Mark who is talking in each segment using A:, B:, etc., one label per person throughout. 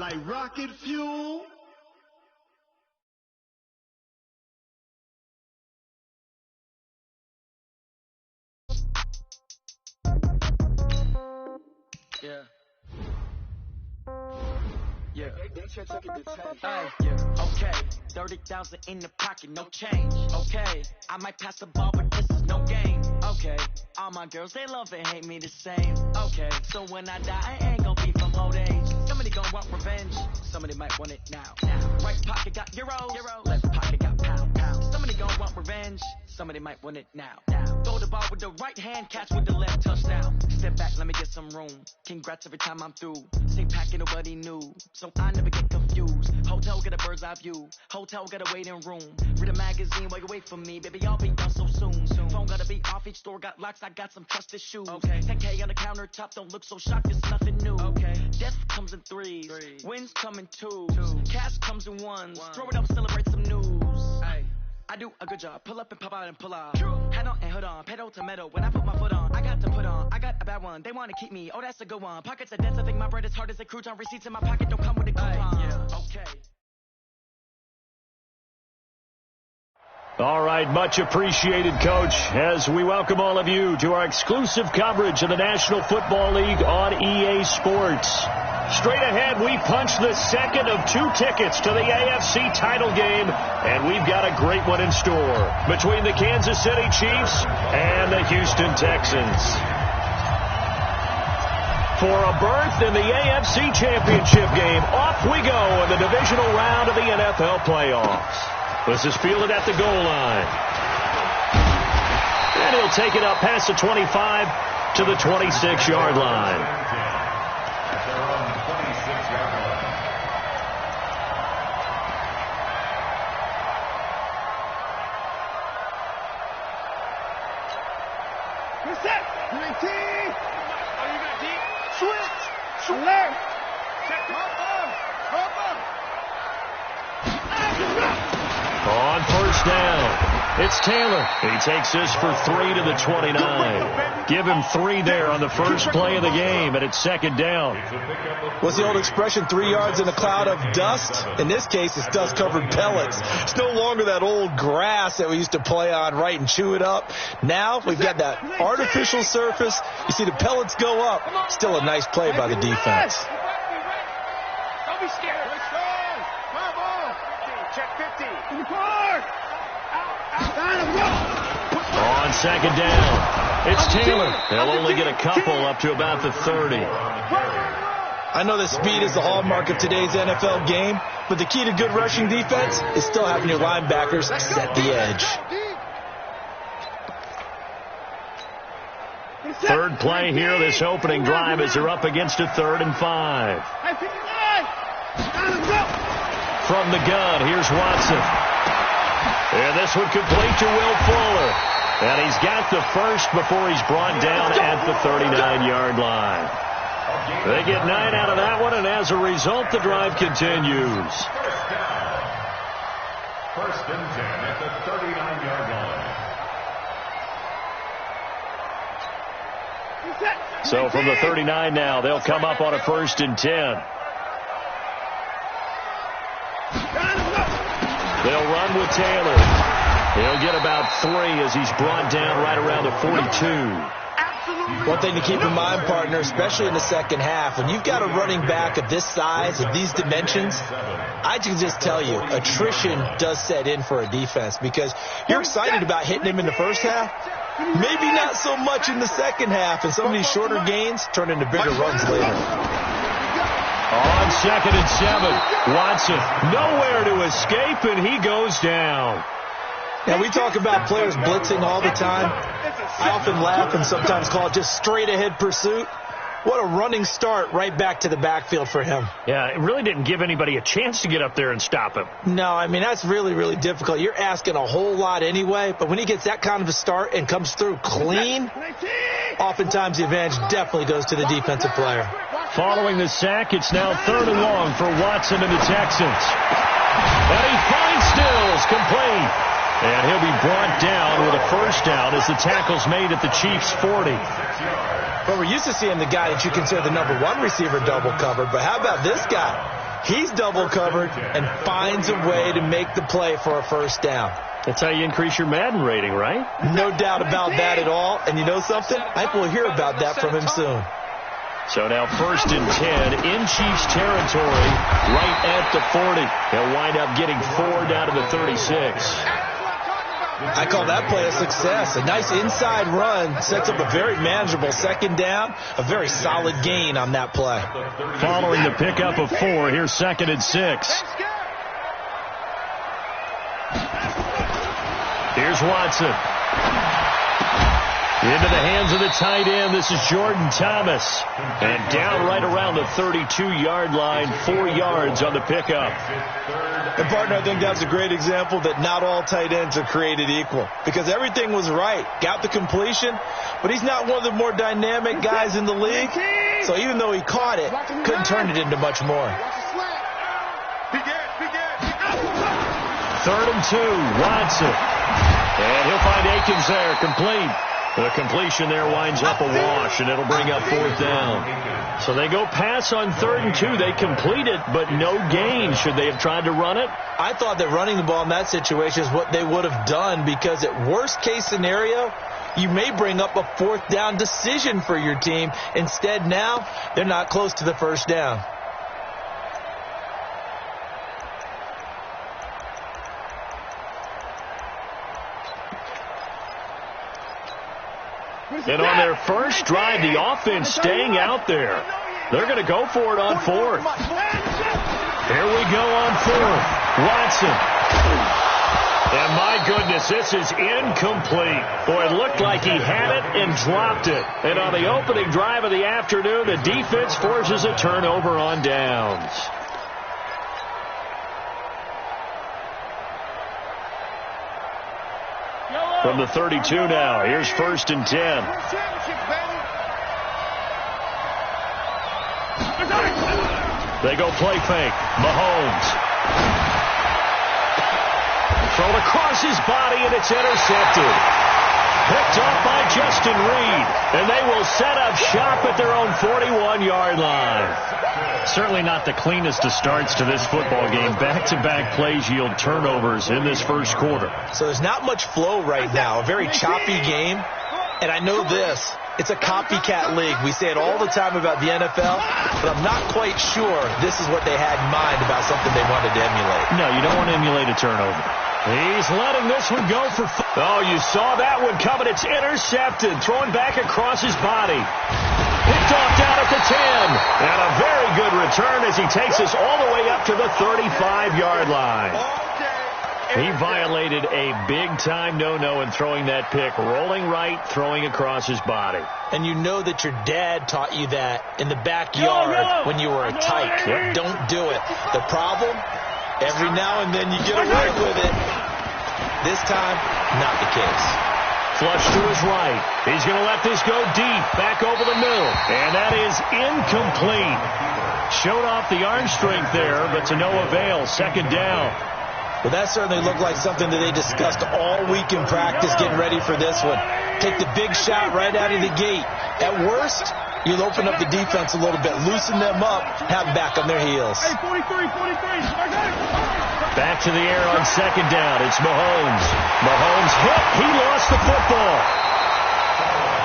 A: like rocket fuel.
B: Yeah. Yeah. Yeah. Okay. 30,000 in the pocket, no change. Okay. I might pass the ball, but this is no game. Okay. All my girls, they love and hate me the same. Okay. So when I die, I ain't gonna be from old age. Somebody gon' want revenge. Somebody might want it now. Right pocket got euros. Left pocket got pound. Somebody gon' want revenge. Somebody might want it now. Throw the ball with the right hand, catch with the left, touchdown. Step back, let me get some room. Congrats every time I'm through. Same packet, nobody knew. So I never get confused. Hotel got a bird's eye view. Hotel got a waiting room. Read a magazine while you wait for me. Baby, I'll be done so soon. Phone gotta be off, each store got locks. I got some trusted shoes. Okay. 10K on the countertop, don't look so shocked, it's nothing new. Okay. Death comes in threes. Wins come in twos. Cash comes in ones. Throw it up, celebrate some news. Ay. I do a good job. Pull up and pop out and pull out. Head on and hood on. Pedal to metal. When I put my foot on, I got to put on. I got a bad one. They want to keep me. Oh, that's a good one. Pockets are dense. I think my bread is hard as a crouton. Receipts in my pocket don't come with a coupon. Yeah. Okay.
C: All right, much appreciated, Coach, as we welcome all of you to our exclusive coverage of the National Football League on EA Sports. Straight ahead, we punch the second of 2 tickets to the AFC title game, and we've got a great one in store between the Kansas City Chiefs and the Houston Texans. For a berth in the AFC Championship game, off we go in the divisional round of the NFL playoffs. This is fielded at the goal line. And he'll take it up past the 25 to the 26-yard line. On first down, it's Taylor. He takes this for 3 to the 29. Give him 3 there on the first play of the game, and it's second down.
D: What's the old expression, 3 yards in a cloud of dust? In this case, it's dust-covered pellets. It's no longer that old grass that we used to play on, right, and chew it up. Now we've got that artificial surface. You see the pellets go up. Still a nice play by the defense.
E: Don't be scared. Check 50. In the car.
C: On second down, it's Taylor. They'll only get a couple up to about the 30.
D: I know that speed is the hallmark of today's NFL game, but the key to good rushing defense is still having your linebackers set the edge.
C: Third play here, this opening drive, as they're up against a 3rd and 5. From the gun, here's Watson. And this one complete to Will Fuller. And he's got the first before he's brought down at the 39-yard line. They get 9 out of that one, and as a result, the drive continues.
F: First and 10 at the 39-yard line.
C: So from the 39 now, they'll come up on a 1st and 10. They'll run with Taylor. He'll get about 3 as he's brought down right around the 42.
D: One thing to keep in mind, partner, especially in the second half, when you've got a running back of this size, of these dimensions, I can just tell you, attrition does set in for a defense because you're excited about hitting him in the first half, maybe not so much in the second half, and some of these shorter gains turn into bigger runs later.
C: On 2nd and 7, Watson nowhere to escape, and he goes down.
D: Now, we talk about players blitzing all the time. I often laugh and sometimes call it just straight-ahead pursuit. What a running start right back to the backfield for him.
C: Yeah, it really didn't give anybody a chance to get up there and stop him.
D: No, I mean, that's really, really difficult. You're asking a whole lot anyway, but when he gets that kind of a start and comes through clean, oftentimes the advantage definitely goes to the defensive player.
C: Following the sack, it's now 3rd and long for Watson and the Texans. And he finds Stills complete. And he'll be brought down with a first down as the tackle's made at the Chiefs' 40.
D: But we're used to seeing the guy that you consider the #1 receiver double covered. But how about this guy? He's double covered and finds a way to make the play for a first down.
C: That's how you increase your Madden rating, right?
D: No doubt about that at all. And you know something? I think we'll hear about that from him soon.
C: So now 1st and 10 in Chiefs territory, right at the 40. They'll wind up getting 4 down to the 36.
D: I call that play a success. A nice inside run sets up a very manageable second down. A very solid gain on that play.
C: Following the pickup of 4, here's 2nd and 6. Here's Watson. Into the hands of the tight end. This is Jordan Thomas. And down right around the 32-yard line, 4 yards on the pickup.
D: And, partner, I think that's a great example that not all tight ends are created equal. Because everything was right. Got the completion, but he's not one of the more dynamic guys in the league. So even though he caught it, couldn't turn it into much more.
C: 3rd and 2, Watson. And he'll find Akins there, complete. The completion there winds up a wash, and it'll bring up 4th down. So they go pass on 3rd and 2. They complete it, but no gain. Should they have tried to run it?
D: I thought that running the ball in that situation is what they would have done, because at worst case scenario, you may bring up a 4th down decision for your team. Instead, now, they're not close to the first down.
C: And on their first drive, the offense staying out there. They're going to go for it on 4th. Here we go on 4th. Watson. And my goodness, this is incomplete. Boy, it looked like he had it and dropped it. And on the opening drive of the afternoon, the defense forces a turnover on downs. From the 32 now, here's 1st and 10. They go play fake. Mahomes. Thrown across his body, and it's intercepted. Picked off by Justin Reed, and they will set up shop at their own 41-yard line. Certainly not the cleanest of starts to this football game. Back-to-back plays yield turnovers in this first quarter.
D: So there's not much flow right now. A very choppy game. And I know this. It's a copycat league. We say it all the time about the NFL, but I'm not quite sure this is what they had in mind about something they wanted to emulate.
C: No, you don't want to emulate a turnover. He's letting this one go for... Oh, you saw that one coming. It's intercepted. Thrown back across his body. Picked off down at the 10. And a very good return as he takes us all the way up to the 35-yard line. He violated a big-time no-no in throwing that pick. Rolling right, throwing across his body.
D: And you know that your dad taught you that in the backyard when you were a tyke. Yep. Don't do it. The problem... Every now and then you get away with it. This time, not the case.
C: Flush to his right. He's going to let this go deep, back over the middle. And that is incomplete. Showed off the arm strength there, but to no avail. 2nd down.
D: Well, that certainly looked like something that they discussed all week in practice getting ready for this one. Take the big shot right out of the gate. At worst, you'll open up the defense a little bit, loosen them up, have them back on their heels.
E: Hey, 43.
C: Back to the air on 2nd down. It's Mahomes. Mahomes hit. He lost the football.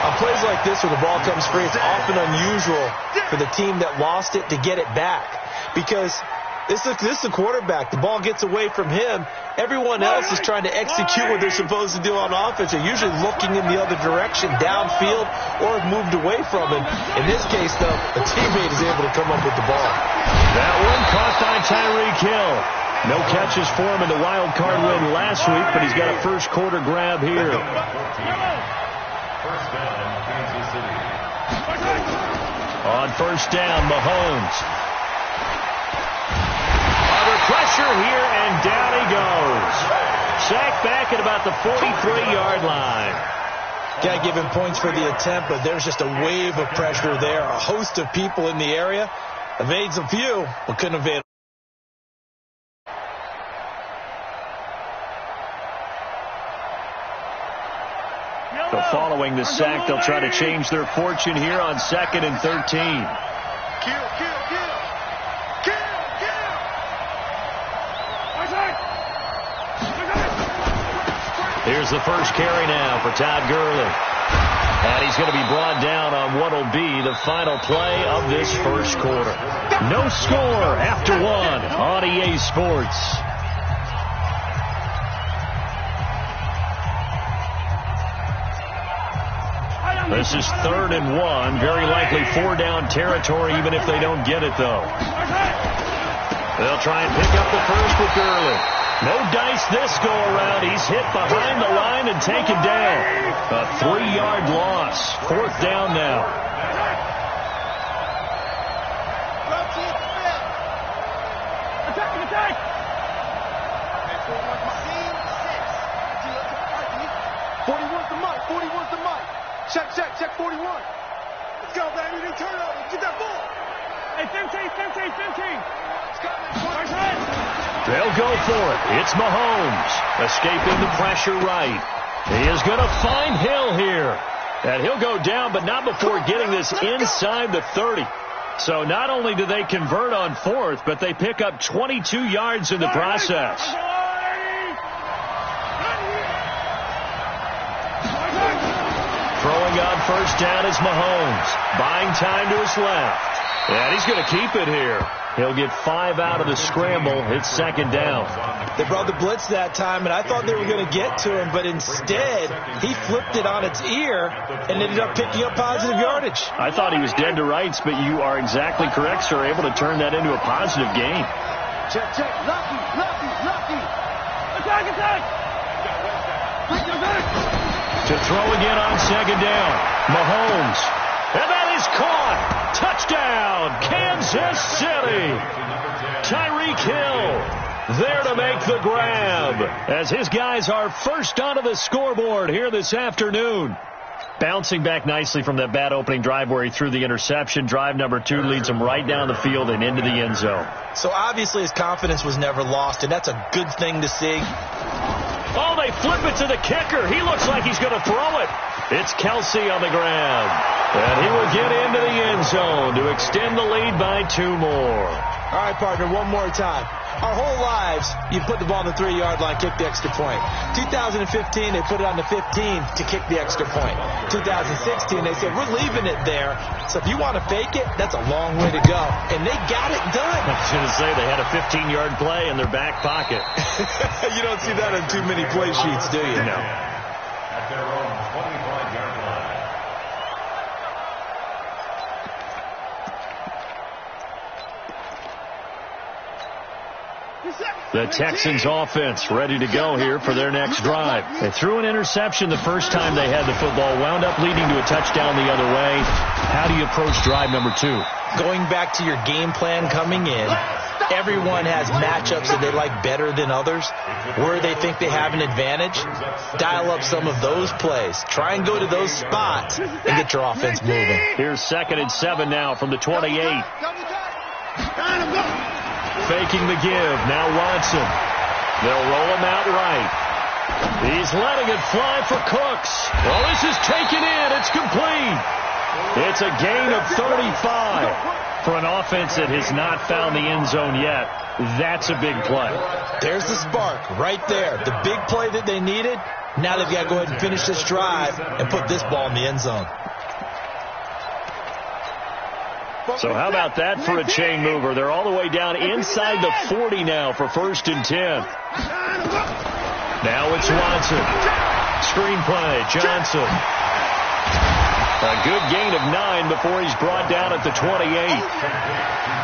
D: On plays like this where the ball comes free, it's often unusual for the team that lost it to get it back. Because this is the quarterback. The ball gets away from him. Everyone else is trying to execute what they're supposed to do on offense. They're usually looking in the other direction, downfield, or have moved away from him. In this case, though, a teammate is able to come up with the ball.
C: That one caught by Tyreek Hill. No catches for him in the wild card win last week, but he's got a first quarter grab here.
F: First down, Kansas City.
C: On 1st down, Mahomes. Under pressure here, and down he goes. Sacked back at about the 43-yard line.
D: Got to give him points for the attempt, but there's just a wave of pressure there. A host of people in the area. Evades a few, but couldn't evade.
C: So following the sack, they'll try to change their fortune here on 2nd and 13.
E: Kill.
C: Here's the first carry now for Todd Gurley. And he's going to be brought down on what will be the final play of this first quarter. No score after one on EA Sports. This is 3rd and 1. Very likely 4-down territory, even if they don't get it, though. They'll try and pick up the first with Gurley. No dice this go-around. He's hit behind the line and taken down. A 3-yard loss. 4th down now.
E: Attack! 41's the mic. 41's the mic. Check 41. Let's go, baby. They turn over. Get that ball. Hey, 15.
C: They'll go for it. It's Mahomes. Escaping the pressure right. He is going to find Hill here. And he'll go down, but not before getting this inside the 30. So not only do they convert on 4th, but they pick up 22 yards in the process. Throwing on first down is Mahomes. Buying time to his left. And he's going to keep it here. He'll get 5 out of the scramble. It's 2nd down.
D: They brought the blitz that time, and I thought they were going to get to him, but instead he flipped it on its ear and ended up picking up positive yardage.
C: I thought he was dead to rights, but you are exactly correct, sir. Able to turn that into a positive gain.
E: Check. Lucky. Attack.
C: To throw again on 2nd down. Mahomes. And that is caught. Touchdown, Kansas City. Tyreek Hill there to make the grab as his guys are first onto the scoreboard here this afternoon. Bouncing back nicely from that bad opening drive where he threw the interception. Drive number 2 leads him right down the field and into the end zone.
D: So obviously his confidence was never lost, and that's a good thing to see.
C: Oh, they flip it to the kicker. He looks like he's going to throw it. It's Kelsey on the ground. And he will get into the end zone to extend the lead by 2 more.
D: All right, partner, one more time. Our whole lives, you put the ball on the 3-yard line, kick the extra point. 2015, they put it on the 15 to kick the extra point. 2016, they said, we're leaving it there. So if you want to fake it, that's a long way to go. And they got it done.
C: I was going to say, they had a 15-yard play in their back pocket.
D: You don't see that on too many play sheets, do you?
C: No.
F: At their own 25-yard line.
C: The Texans offense ready to go here for their next drive. They threw an interception the first time they had the football, wound up leading to a touchdown the other way. How do you approach drive number 2?
D: Going back to your game plan coming in, everyone has matchups that they like better than others. Where they think they have an advantage, dial up some of those plays. Try and go to those spots and get your offense moving.
C: Here's 2nd and 7 now from the 28. Faking the give. Now Watson. They'll roll him out right. He's letting it fly for Cooks. Well, this is taken in. It's complete. It's a gain of 35. For an offense that has not found the end zone yet, that's a big play.
D: There's the spark right there. The big play that they needed. Now they've got to go ahead and finish this drive and put this ball in the end zone.
C: So how about that for a chain mover? They're all the way down inside the 40 now for 1st and 10. Now it's Watson. Screenplay, Johnson. A good gain of 9 before he's brought down at the 28.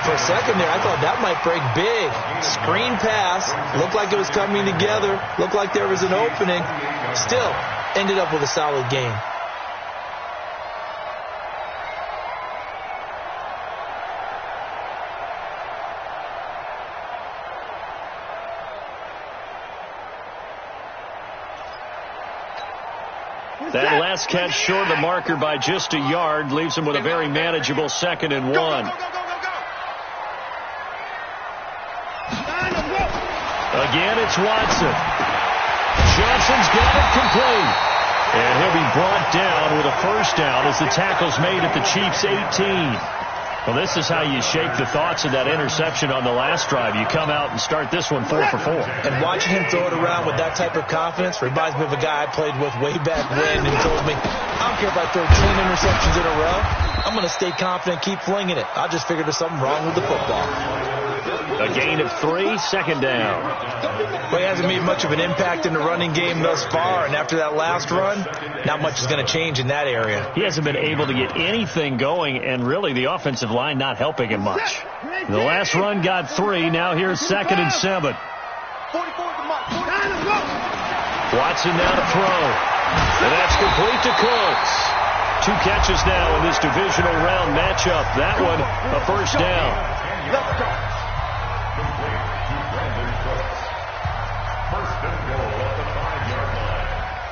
D: For a second there, I thought that might break big. Screen pass. Looked like it was coming together. Looked like there was an opening. Still, ended up with a solid gain.
C: That last catch short of the marker by just a yard leaves him with a very manageable 2nd and 1. Again, it's Watson. Johnson's got it complete. And he'll be brought down with a 1st down as the tackle's made at the Chiefs' 18. Well, this is how you shake the thoughts of that interception on the last drive. You come out and start this one 4 for 4.
D: And watching him throw it around with that type of confidence reminds me of a guy I played with way back when who told me, I don't care if I throw 10 interceptions in a row. I'm going to stay confident, keep flinging it. I just figured there's something wrong with the football.
C: A gain of 3, second down.
D: Well, he hasn't made much of an impact in the running game thus far, and after that last run, not much is going to change in that area.
C: He hasn't been able to get anything going, and really the offensive line not helping him much. The last run got 3. Now here's 2nd and 7. Watson now to throw. And that's complete to Cooks. 2 catches now in this divisional round matchup. That one, a first down.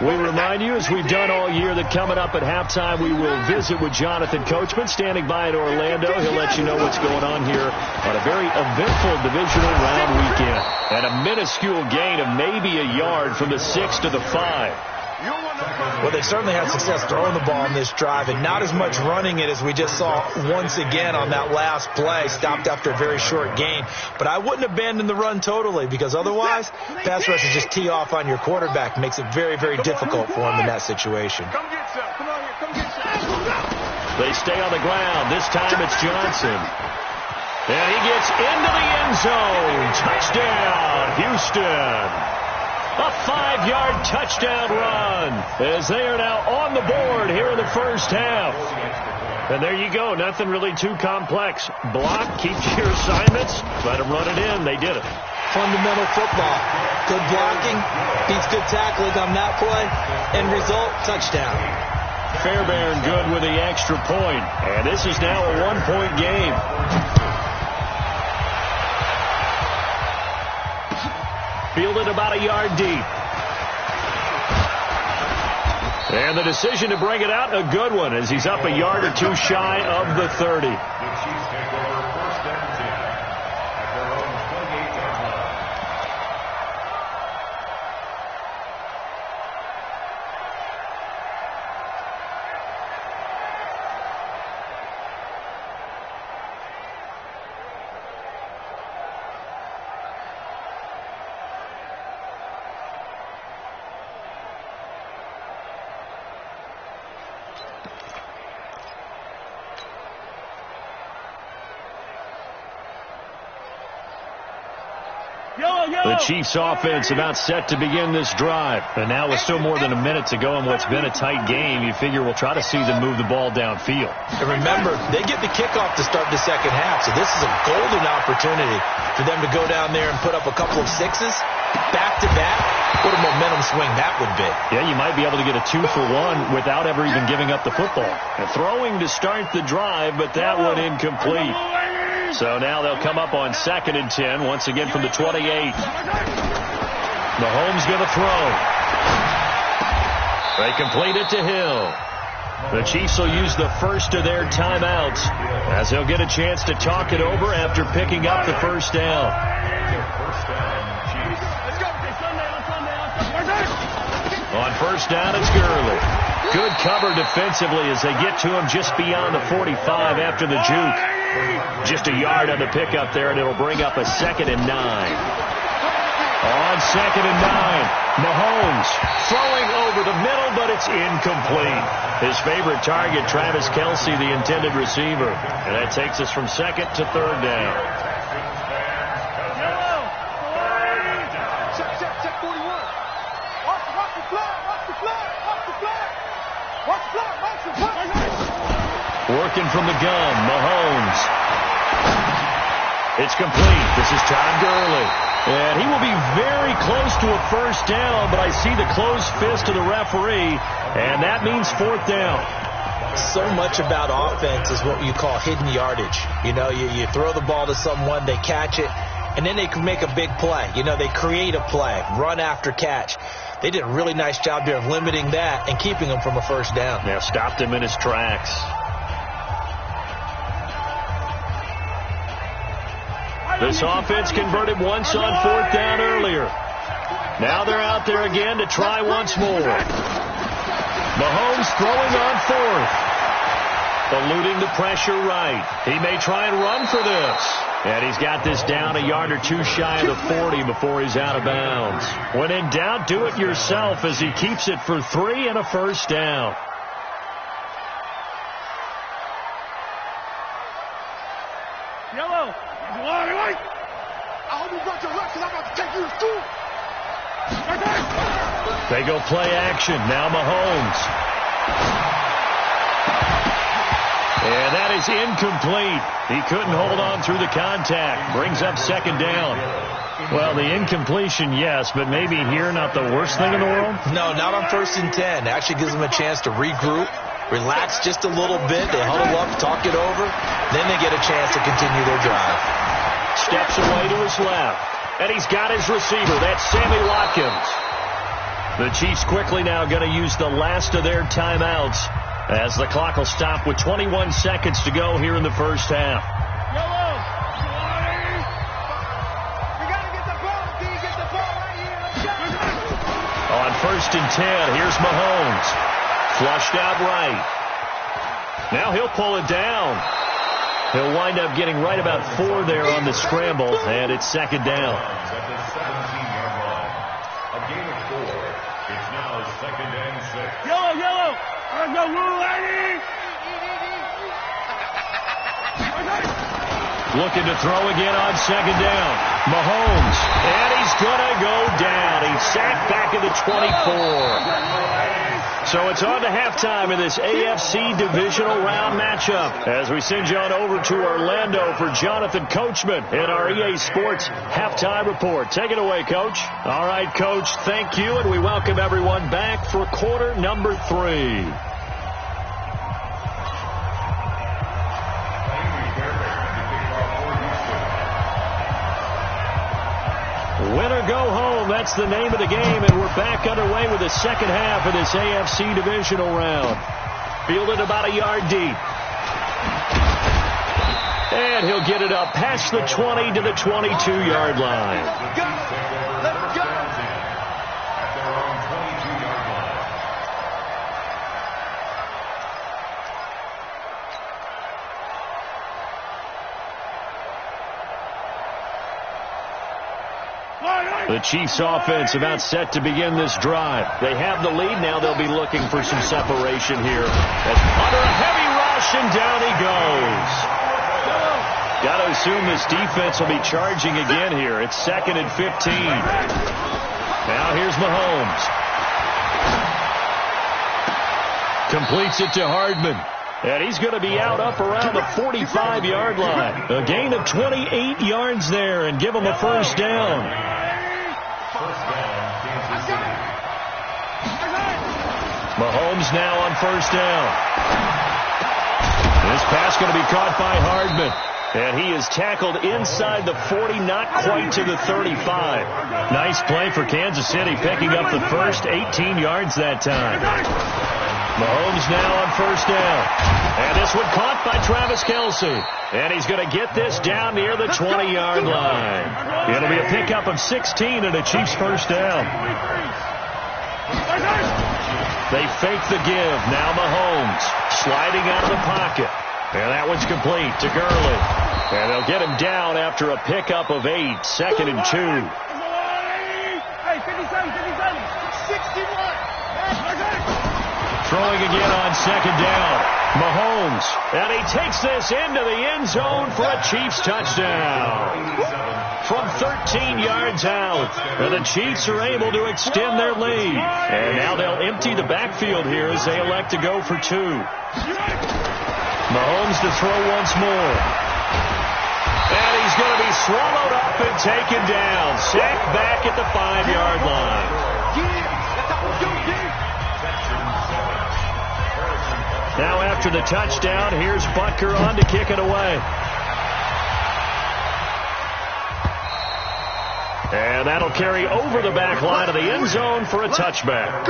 C: We remind you, as we've done all year, that coming up at halftime, we will visit with Jonathan Coachman, standing by in Orlando. He'll let you know what's going on here on a very eventful divisional round weekend. And a minuscule gain of maybe a yard from the 6 to the 5.
D: Well, they certainly had success throwing the ball in this drive, and not as much running it as we just saw once again on that last play, stopped after a very short gain. But I wouldn't abandon the run totally, because otherwise, pass rush is just tee off on your quarterback. Makes it very, very difficult for him in that situation.
C: They stay on the ground. This time it's Johnson. And he gets into the end zone. Touchdown, Houston. A 5-yard touchdown run as they are now on the board here in the first half. And there you go. Nothing really too complex. Block, keep your assignments, let them run it in. They did it.
D: Fundamental football. Good blocking, beats good tackling on that play. End result, touchdown.
C: Fairbairn good with the extra point. And this is now a 1-point game. Fielded about a yard deep. And the decision to bring it out, a good one, as he's up a yard or 2 shy of the 30. The Chiefs offense about set to begin this drive. And now with still more than a minute to go in what's been a tight game, you figure we'll try to see them move the ball downfield.
D: And remember, they get the kickoff to start the second half, so this is a golden opportunity for them to go down there and put up a couple of 6s back-to-back. What a momentum swing that would be.
C: Yeah, you might be able to get a 2-for-1 without ever even giving up the football. And throwing to start the drive, but that one incomplete. So now they'll come up on 2nd and 10, once again from the 28. Mahomes going to throw. They complete it to Hill. The Chiefs will use the first of their timeouts as they'll get a chance to talk it over after picking up the first down. On first down, it's Gurley. Good cover defensively as they get to him just beyond the 45 after the juke. Just a yard on the pickup there, and it'll bring up a 2nd and 9. On 2nd and 9, Mahomes throwing over the middle, but it's incomplete. His favorite target, Travis Kelce, the intended receiver. And that takes us from 2nd to 3rd down.
E: Check 41. Watch the flag.
C: Working from the gun, Mahomes. It's complete. This is Todd Gurley. And he will be very close to a first down, but I see the closed fist of the referee, and that means 4th down.
D: So much about offense is what you call hidden yardage. You know, you throw the ball to someone, they catch it, and then they can make a big play. You know, they create a play, run after catch. They did a really nice job here of limiting that and keeping him from a first down.
C: Yeah, stopped him in his tracks. This offense converted once on 4th down earlier. Now they're out there again to try once more. Mahomes throwing on 4th. Eluding the pressure right. He may try and run for this. And he's got this down a yard or two shy of the 40 before he's out of bounds. When in doubt, do it yourself as he keeps it for 3 and a first down.
E: Yellow. I hope you got your left because I'm about to take you to school.
C: They go play action. Now Mahomes. And that is incomplete. He couldn't hold on through the contact. Brings up second down. Well, the incompletion, yes, but maybe here not the worst thing in the world?
D: No, not on 1st and 10. Actually gives them a chance to regroup, relax just a little bit. They huddle up, talk it over. Then they get a chance to continue their drive.
C: Steps away to his left. And he's got his receiver. That's Sammy Watkins. The Chiefs quickly now going to use the last of their timeouts as the clock will stop with 21 seconds to go here in the first half.
E: Yellow. You got to get the ball, D. Get the ball right here.
C: On 1st and 10, here's Mahomes. Flushed out right. Now he'll pull it down. He'll wind up getting right about 4 there on the scramble, and it's second down.
F: At the 17-yard line. A gain of 4. It's now 2nd and 6.
E: Yellow, yellow. Let's go, little lady.
C: Looking to throw again on second down. Mahomes, and he's going to go down. He's sacked back at the 24. So it's on to halftime in this AFC divisional round matchup as we send you on over to Orlando for Jonathan Coachman in our EA Sports halftime report. Take it away, Coach. All right, Coach, thank you, and we welcome everyone back for quarter number 3. Win or go home, that's the name of the game, and we're back underway with the second half of this AFC divisional round. Fielded about a yard deep. And he'll get it up past the 20 to the 22-yard line.
F: Let's go. At their own 22-yard line.
C: The Chiefs offense about set to begin this drive. They have the lead. Now they'll be looking for some separation here. As under a heavy rush, and down he goes. Got to assume this defense will be charging again here. It's 2nd and 15. Now here's Mahomes. Completes it to Hardman. And he's going to be out up around the 45-yard line. A gain of 28 yards there and give him a first down. Mahomes now on first down. This pass going to be caught by Hardman. And he is tackled inside the 40, not quite to the 35. Nice play for Kansas City, picking up the first 18 yards that time. Mahomes now on first down. And this one caught by Travis Kelce. And he's going to get this down near the 20-yard line. It'll be a pickup of 16 and a Chiefs first down. They fake the give. Now Mahomes sliding out of the pocket. And that one's complete to Gurley. And they'll get him down after a pickup of 8. 2nd and 2.
E: Hey, 57, 61.
C: Throwing again on second down. Mahomes. And he takes this into the end zone for a Chiefs touchdown. From 13 yards out. And the Chiefs are able to extend their lead. And now they'll empty the backfield here as they elect to go for 2. Mahomes to throw once more. And he's going to be swallowed up and taken down. Sacked back at the 5-yard line. Now after the touchdown, here's Butker on to kick it away. And that'll carry over the back line of the end zone for a touchback.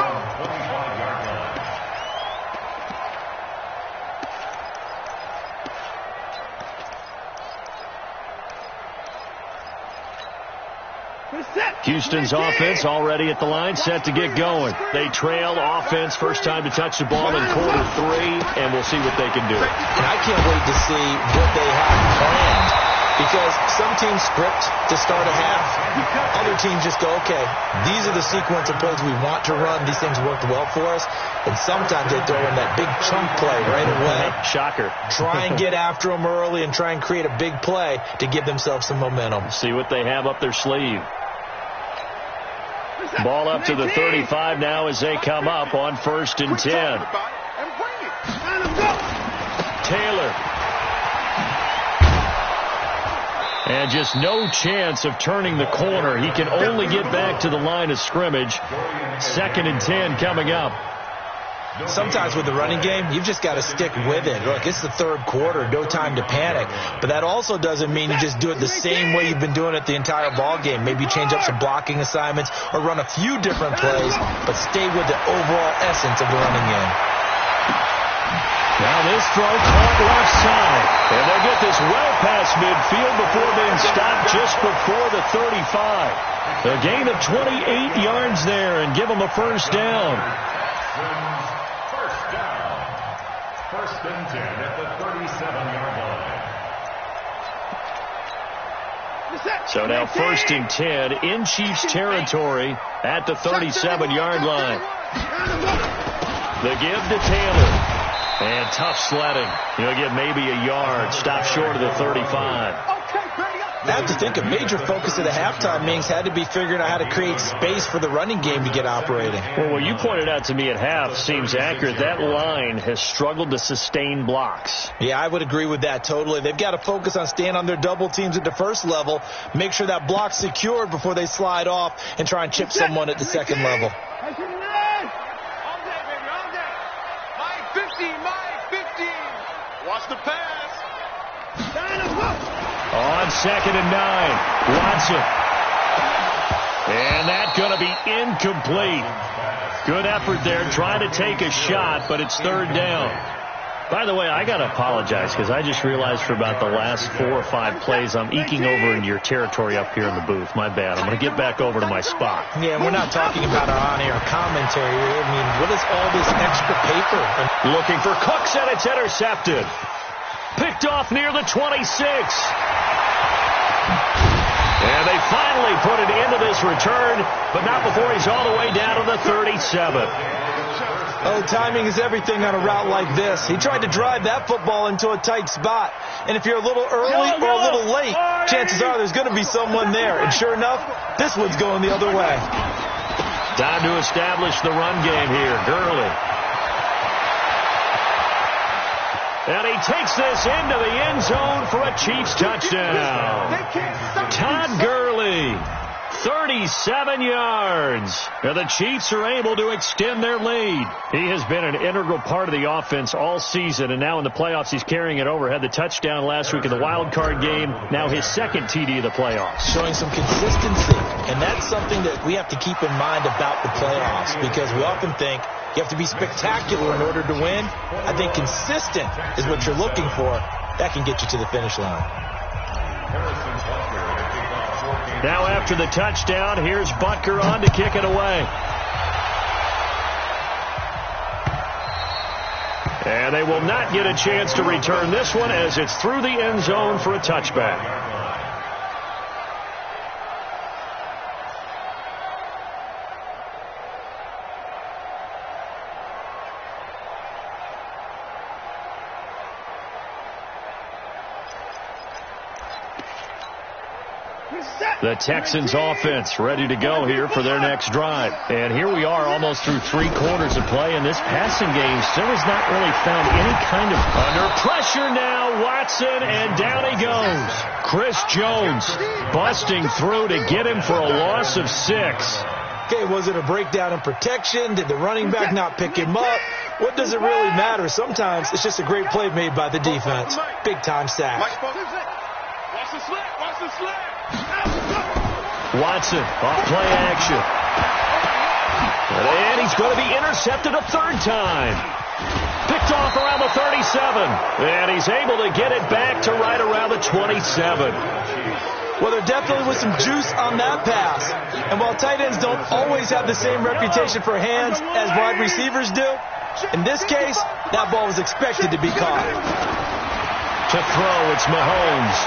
C: Houston's offense already at the line, set to get going. They trail offense, first time to touch the ball in quarter 3, and we'll see what they can do.
D: And I can't wait to see what they have planned, because some teams script to start a half. Other teams just go, okay, these are the sequence of plays we want to run. These things worked well for us. And sometimes they throw in that big chunk play right away.
C: Shocker.
D: Try and get after them early and try and create a big play to give themselves some momentum.
C: See what they have up their sleeve. Ball up to the 35 now as they come up on 1st and 10. Taylor. And just no chance of turning the corner. He can only get back to the line of scrimmage. 2nd and 10 coming up.
D: Sometimes with the running game, you've just got to stick with it. Look, it's the 3rd quarter, no time to panic. But that also doesn't mean you just do it the same way you've been doing it the entire ball game. Maybe change up some blocking assignments or run a few different plays, but stay with the overall essence of the running game.
C: Now this throw caught left side. And they'll get this well past midfield before being stopped just before the 35. A gain of 28 yards there and give them a 1st down.
F: First down. 1st and 10 at the 37-yard line.
C: So now 1st and 10 in Chiefs territory at the 37-yard line. The give to Taylor. And tough sledding. He'll get maybe a yard. Stop short of the 35.
D: I have to think a major focus of the halftime meetings had to be figuring out how to create space for the running game to get operating.
C: Well, what you pointed out to me at half seems accurate. That line has struggled to sustain blocks.
D: Yeah, I would agree with that totally. They've got to focus on staying on their double teams at the 1st level, make sure that block's secured before they slide off and try and chip someone at the 2nd level.
E: Watch the pass.
C: On 2nd and 9, Watson. And that's going to be incomplete. Good effort there, trying to take a shot, but it's 3rd down. By the way, I got to apologize because I just realized for about the last 4 or 5 plays I'm eking over into your territory up here in the booth. My bad. I'm going to get back over to my spot.
D: Yeah, we're not talking about our on-air commentary. I mean, what is all this extra paper?
C: Looking for Cooks, and it's intercepted. Picked off near the 26. And they finally put it into this return, but not before he's all the way down to the 37.
D: Oh, timing is everything on a route like this. He tried to drive that football into a tight spot. And if you're a little early or a little late, chances are there's going to be someone there. And sure enough, this one's going the other way.
C: Time to establish the run game here. Gurley. And he takes this into the end zone for a Chiefs touchdown. Todd Gurley, 37 yards. And the Chiefs are able to extend their lead. He has been an integral part of the offense all season, and now in the playoffs he's carrying it over. Had the touchdown last week in the wild card game. Now his 2nd TD of the playoffs.
D: Showing some consistency, and that's something that we have to keep in mind about the playoffs, because we often think you have to be spectacular in order to win. I think consistent is what you're looking for. That can get you to the finish line.
C: Now after the touchdown, here's Butker on to kick it away. And they will not get a chance to return this one as it's through the end zone for a touchback. The Texans offense ready to go here for their next drive. And here we are almost through 3 quarters of play, and this passing game still has not really found any kind of... Under pressure now, Watson, and down he goes. Chris Jones busting through to get him for a loss of 6.
D: Okay, was it a breakdown in protection? Did the running back not pick him up? What does it really matter? Sometimes it's just a great play made by the defense. Big-time sack.
E: Watch the slip. Watch the slip.
C: Watson off play action. And he's going to be intercepted a 3rd time. Picked off around the 37. And he's able to get it back to right around the 27.
D: Well, there definitely was some juice on that pass. And while tight ends don't always have the same reputation for hands as wide receivers do, in this case, that ball was expected to be caught.
C: To throw, it's Mahomes.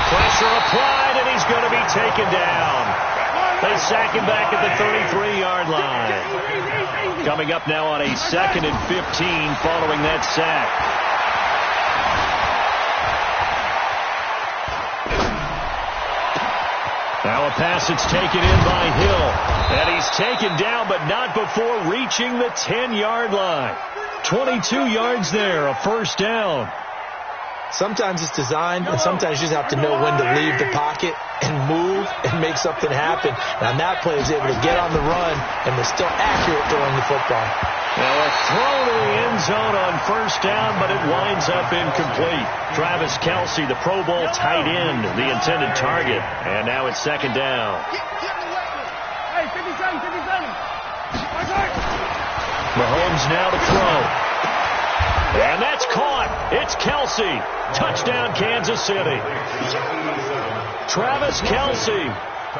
C: Pressure applied, and he's going to be taken down. They sack him back at the 33-yard line. Coming up now on a 2nd and 15 following that sack. Now a pass that's taken in by Hill. And he's taken down, but not before reaching the 10-yard line. 22 yards there, a first down.
D: Sometimes it's designed, and sometimes you just have to know when to leave the pocket and move and make something happen. And on that play, he was able to get on the run and was still accurate throwing the football.
C: Now a throw to the end zone on first down, but it winds up incomplete. Travis Kelce, the Pro Bowl tight end, the intended target. And now it's 2nd down.
E: Hey, 57, 57.
C: Mahomes now to throw. And that's caught. It's Kelce. Touchdown, Kansas City. Travis Kelce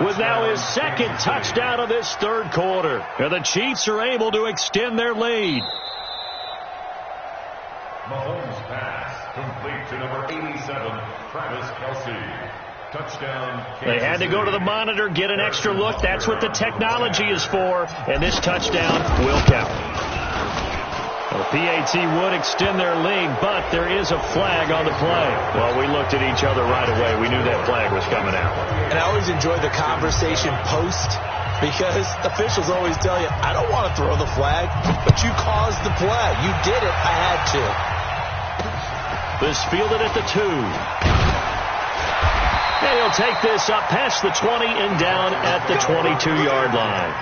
C: with now his 2nd touchdown of this 3rd quarter. And the Chiefs are able to extend their lead.
F: Mahomes pass complete to number 87, Travis Kelce. Touchdown.
C: They had to go to the monitor, get an extra look. That's what the technology is for. And this touchdown will count. The PAT would extend their lead, but there is a flag on the play. Well, we looked at each other right away. We knew that flag was coming out.
D: And I always enjoy the conversation post, because officials always tell you, I don't want to throw the flag, but you caused the play. You did it. I had to.
C: This fielded at the 2. And he'll take this up past the 20 and down at the 22-yard line.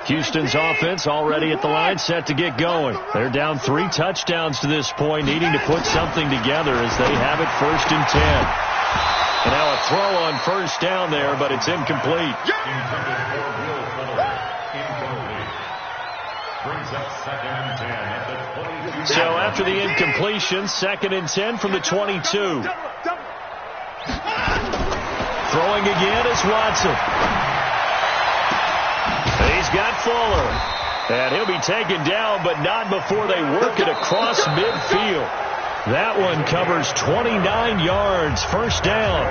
C: Houston's offense already at the line, set to get going. They're down 3 touchdowns to this point, needing to put something together as they have it 1st and 10. And now a throw on first down there, but it's incomplete. So after the incompletion, 2nd and 10 from the 22. Throwing again is Watson. He's got Fuller. And he'll be taken down, but not before they work it across midfield. That one covers 29 yards. First down.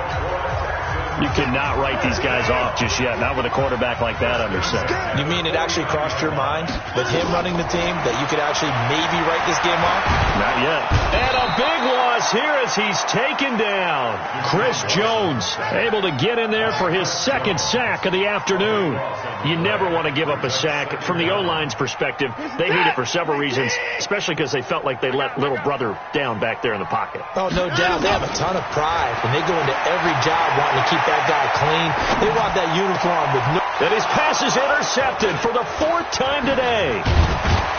C: You cannot write these guys off just yet, not with a quarterback like that under center.
D: You mean it actually crossed your mind with him running the team that you could actually maybe write this game off?
C: Not yet. And a big loss here as he's taken down. Chris Jones able to get in there for his 2nd sack of the afternoon. You never want to give up a sack. From the O-line's perspective, they hate it for several reasons, especially because they felt like they let little brother down back there in the pocket.
D: Oh, no doubt. They have a ton of pride when they go into every job wanting to keep that guy clean. They want that uniform with no...
C: And his pass is intercepted for the 4th time today.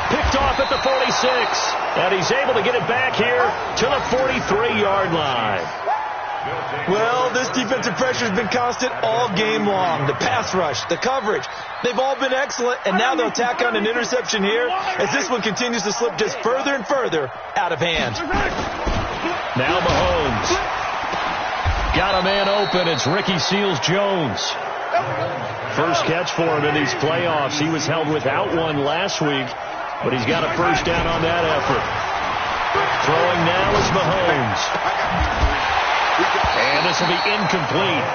C: Picked off at the 46. And he's able to get it back here to the 43-yard line.
D: Well, this defensive pressure has been constant all game long. The pass rush, the coverage, they've all been excellent, and now they'll tack on an interception here as this one continues to slip just further and further out of hand.
C: Now Mahomes. Got a man open. It's Ricky Seals-Jones. First catch for him in these playoffs. He was held without one last week, but he's got a first down on that effort. Throwing now is Mahomes. And this will be incomplete.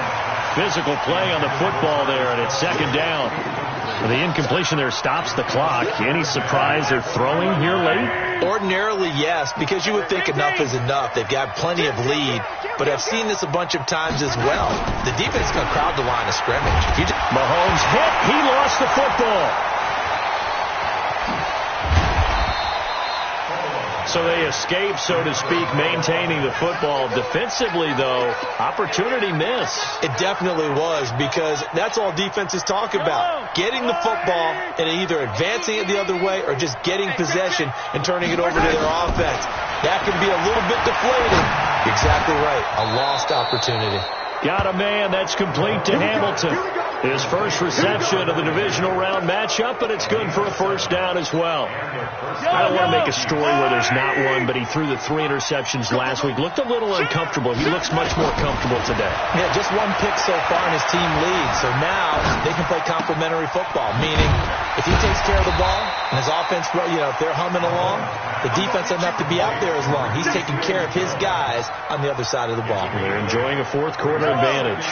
C: Physical play on the football there, and it's 2nd down. The incompletion there stops the clock. Any surprise they're throwing here late?
D: Ordinarily, yes, because you would think enough is enough. They've got plenty of lead, but I've seen this a bunch of times as well. The defense is going to crowd the line of scrimmage.
C: Mahomes hit. He lost the football. So they escape, so to speak, maintaining the football. Defensively, though, opportunity miss.
D: It definitely was, because that's all defenses talk about. Getting the football and either advancing it the other way or just getting possession and turning it over to their offense. That can be a little bit deflating. Exactly right. A lost opportunity.
C: Got a man. That's complete to Hamilton. His first reception of the divisional round matchup, but it's good for a first down as well. I don't want to make a story where there's not one, but he threw the 3 interceptions last week. Looked a little uncomfortable. He looks much more comfortable today.
D: Yeah, just 1 pick so far and his team leads. So now they can play complementary football, meaning if he takes care of the ball and his offense, if they're humming along, the defense doesn't have to be out there as long. He's taking care of his guys on the other side of the ball.
C: They're enjoying a fourth quarter advantage.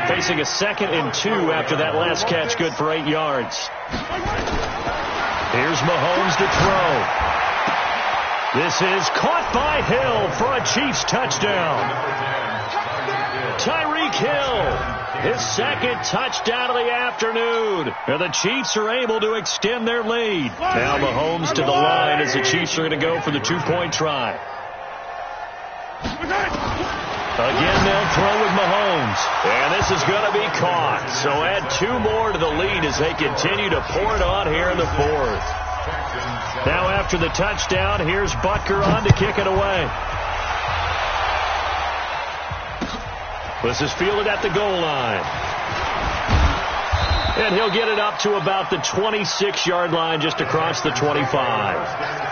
C: Facing a 2nd and 2 after that last catch, good for 8 yards. Here's Mahomes to throw. This is caught by Hill for a Chiefs touchdown. Tyreek Hill, his 2nd touchdown of the afternoon. And the Chiefs are able to extend their lead. Now Mahomes to the line as the Chiefs are going to go for the 2-point try. Again, they'll throw with Mahomes. And this is going to be caught. So add 2 more to the lead as they continue to pour it on here in the 4th. Now after the touchdown, here's Butker on to kick it away. This is fielded at the goal line. And he'll get it up to about the 26-yard line, just across the 25.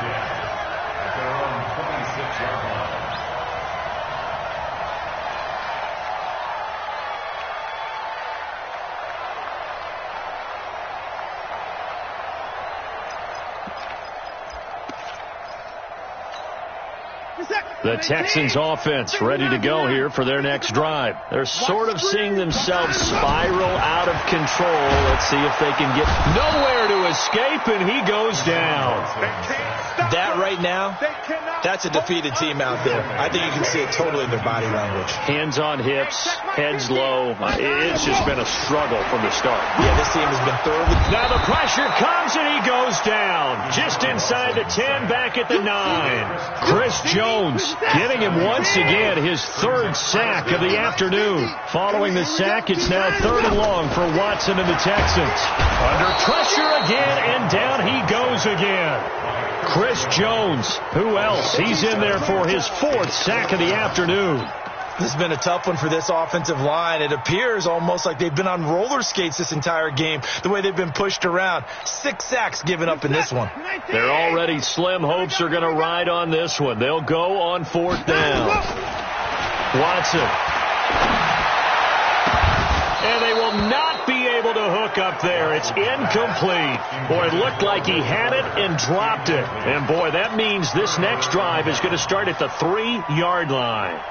C: The Texans offense ready to go here for their next drive. They're sort of seeing themselves spiral out of control. Let's see if they can get nowhere to escape, and he goes down.
D: That right now, that's a defeated team out there. I think you can see it totally in their body language.
C: Hands on hips, heads low. It's just been a struggle from the start.
D: Yeah, this team has been thoroughly...
C: Now the pressure comes, and he goes down. Just inside the 10, back at the 9. Chris Jones getting him once again his 3rd sack of the afternoon. Following the sack, it's now 3rd and long for Watson and the Texans. Under pressure again, and down he goes again. Chris Jones, who else? He's in there for his 4th sack of the afternoon.
D: This has been a tough one for this offensive line. It appears almost like they've been on roller skates this entire game, the way they've been pushed around. 6 sacks given up in this one.
C: They're already slim hopes are going to ride on this one. They'll go on 4th down. Watson. And they will not be able to hook up there. It's incomplete. Boy, it looked like he had it and dropped it. And, boy, that means this next drive is going to start at the 3-yard line.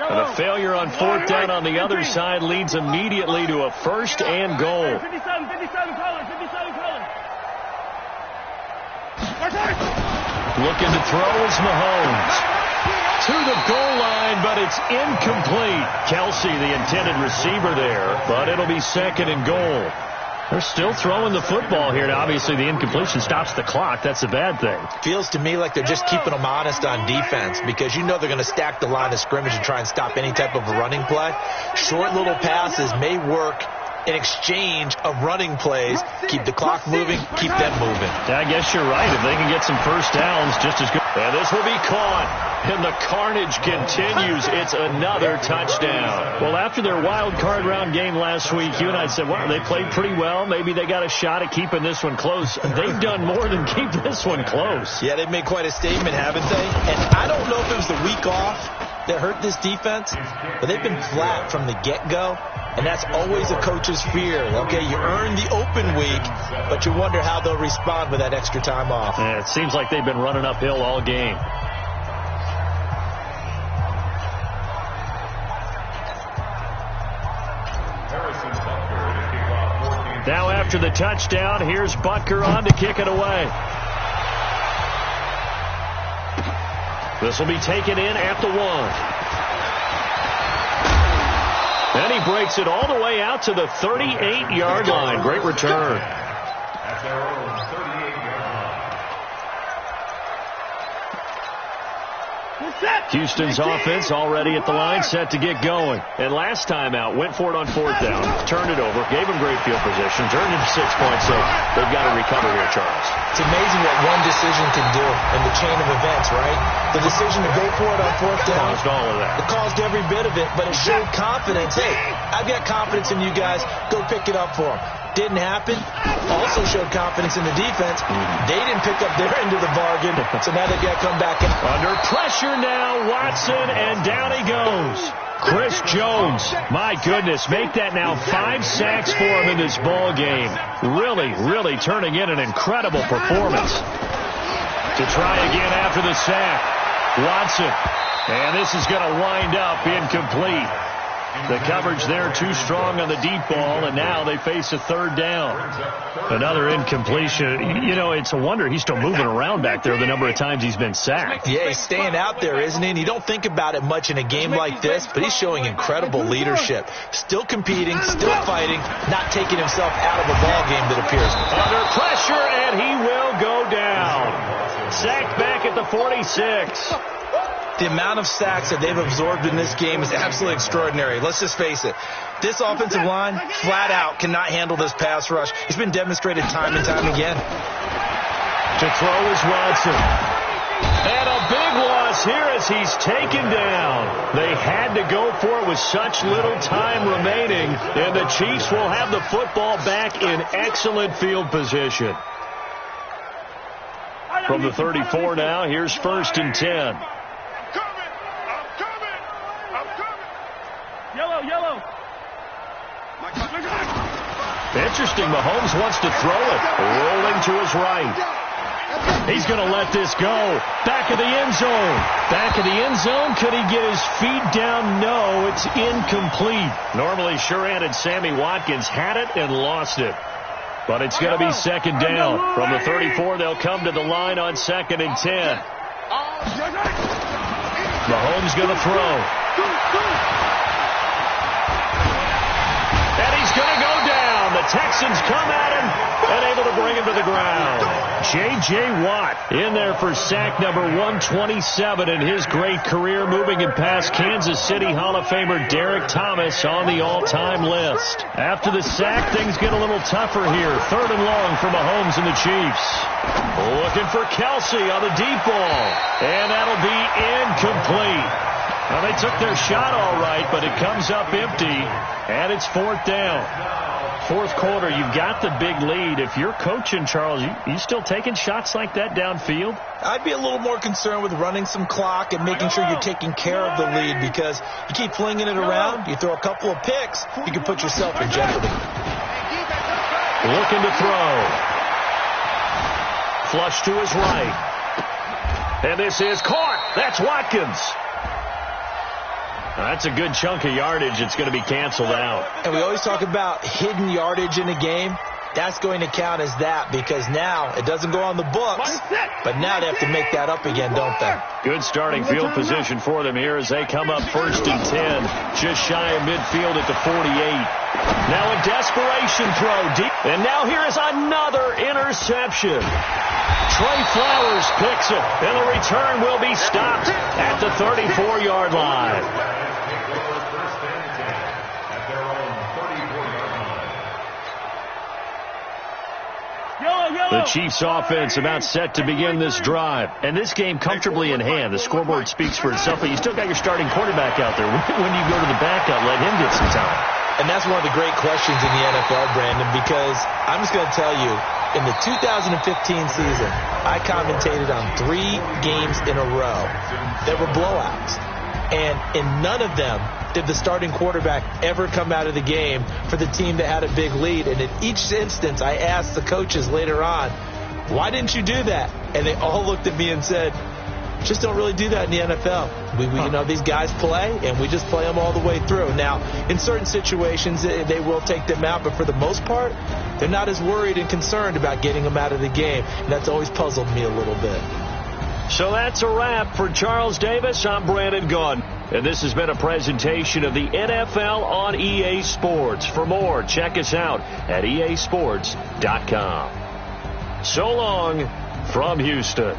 C: And a failure on 4th down on the other side leads immediately to a 1st and goal.
E: 57 color.
C: Looking to throw is Mahomes. To the goal line, but it's incomplete. Kelsey, the intended receiver there, but it'll be 2nd and goal. They're still throwing the football here. Now, obviously, the incompletion stops the clock. That's a bad thing.
D: Feels to me like they're just keeping them honest on defense because you know they're going to stack the line of scrimmage and try and stop any type of a running play. Short little passes may work in exchange of running plays. Keep the clock moving, keep them moving.
C: I guess you're right. If they can get some first downs, just as good. And this will be caught. And the carnage continues. It's another touchdown. Well, after their wild card round game last week, you and I said, well, they played pretty well. Maybe they got a shot at keeping this one close. They've done more than keep this one close.
D: Yeah, they've made quite a statement, haven't they? And I don't know if it was the week off that hurt this defense, but they've been flat from the get-go. And that's always a coach's fear. Okay, you earn the open week, but you wonder how they'll respond with that extra time off.
C: Yeah, it seems like they've been running uphill all game. Now after the touchdown, here's Butker on to kick it away. This will be taken in at the 1. And he breaks it all the way out to the 38-yard line. Great return.
F: At their own 38-yard
C: Houston's offense already at the line, set to get going. And last time out, went for it on 4th down, turned it over, gave them great field position, turned it to 6 points, so they've got to recover here, Charles.
D: It's amazing what one decision can do in the chain of events, right? The decision to go for it on 4th down.
C: Caused all of that.
D: It caused every bit of it, but it showed confidence. Hey, I've got confidence in you guys. Go pick it up for them. Didn't happen. Also showed confidence in the defense. They didn't pick up their end of the bargain, so now they've got to come back in.
C: Under pressure now, Watson, and down he goes. Chris Jones, my goodness, make that now 5 sacks for him in this ball game. Really turning in an incredible performance. To try again after the sack, Watson, and this is going to wind up incomplete. The coverage there too strong on the deep ball, and now they face a 3rd down. Another incompletion. You know, it's a wonder he's still moving around back there the number of times he's been sacked.
D: Yeah, he's staying out there, isn't he? And you don't think about it much in a game like this, but he's showing incredible leadership. Still competing, still fighting, not taking himself out of a ball game that appears.
C: Under pressure, and he will go down. Sacked back at the 46.
D: The amount of sacks that they've absorbed in this game is absolutely extraordinary. Let's just face it. This offensive line, flat out, cannot handle this pass rush. It's been demonstrated time and time again.
C: To throw is Watson. And a big loss here as he's taken down. They had to go for it with such little time remaining, and the Chiefs will have the football back in excellent field position. From the 34 now, here's 1st and 10.
E: Yellow.
C: Interesting, Mahomes wants to throw it. Rolling to his right. He's going to let this go. Back of the end zone. Back of the end zone. Could he get his feet down? No, it's incomplete. Normally, sure-handed Sammy Watkins had it and lost it. But it's going to be 2nd down. From the 34, they'll come to the line on 2nd and 10. Mahomes going to throw. And he's going to go down. The Texans come at him and able to bring him to the ground. J.J. Watt in there for sack number 127 in his great career, moving it past Kansas City Hall of Famer Derek Thomas on the all-time list. After the sack, things get a little tougher here. 3rd and long for Mahomes and the Chiefs. Looking for Kelsey on the deep ball. And that'll be incomplete. Well, they took their shot all right, but it comes up empty, and it's 4th down. 4th quarter, you've got the big lead. If you're coaching, Charles, you still taking shots like that downfield?
D: I'd be a little more concerned with running some clock and making sure you're taking care of the lead, because you keep flinging it around, you throw a couple of picks, you can put yourself in jeopardy.
C: Looking to throw. Flush to his right. And this is caught. That's Watkins. That's a good chunk of yardage. It's going to be canceled out.
D: And we always talk about hidden yardage in a game. That's going to count as that, because now it doesn't go on the books, but now they have to make that up again, don't they?
C: Good starting field position for them here as they come up 1st and 10, just shy of midfield at the 48. Now a desperation throw deep, and now here is another interception. Trey Flowers picks it, and the return will be stopped at the 34-yard line. The Chiefs offense about set to begin this drive. And this game comfortably in hand. The scoreboard speaks for itself, but you still got your starting quarterback out there. When you go to the backup, let him get some time.
D: And that's one of the great questions in the NFL, Brandon, because I'm just going to tell you, in the 2015 season, I commentated on 3 games in a row that were blowouts. And in none of them did the starting quarterback ever come out of the game for the team that had a big lead. And in each instance, I asked the coaches later on, why didn't you do that? And they all looked at me and said, just don't really do that in the NFL. We you know, these guys play, and we just play them all the way through. Now, in certain situations, they will take them out, but for the most part, they're not as worried and concerned about getting them out of the game. And that's always puzzled me a little bit.
C: So that's a wrap for Charles Davis. I'm Brandon Gaudin, and this has been a presentation of the NFL on EA Sports. For more, check us out at easports.com. So long from Houston.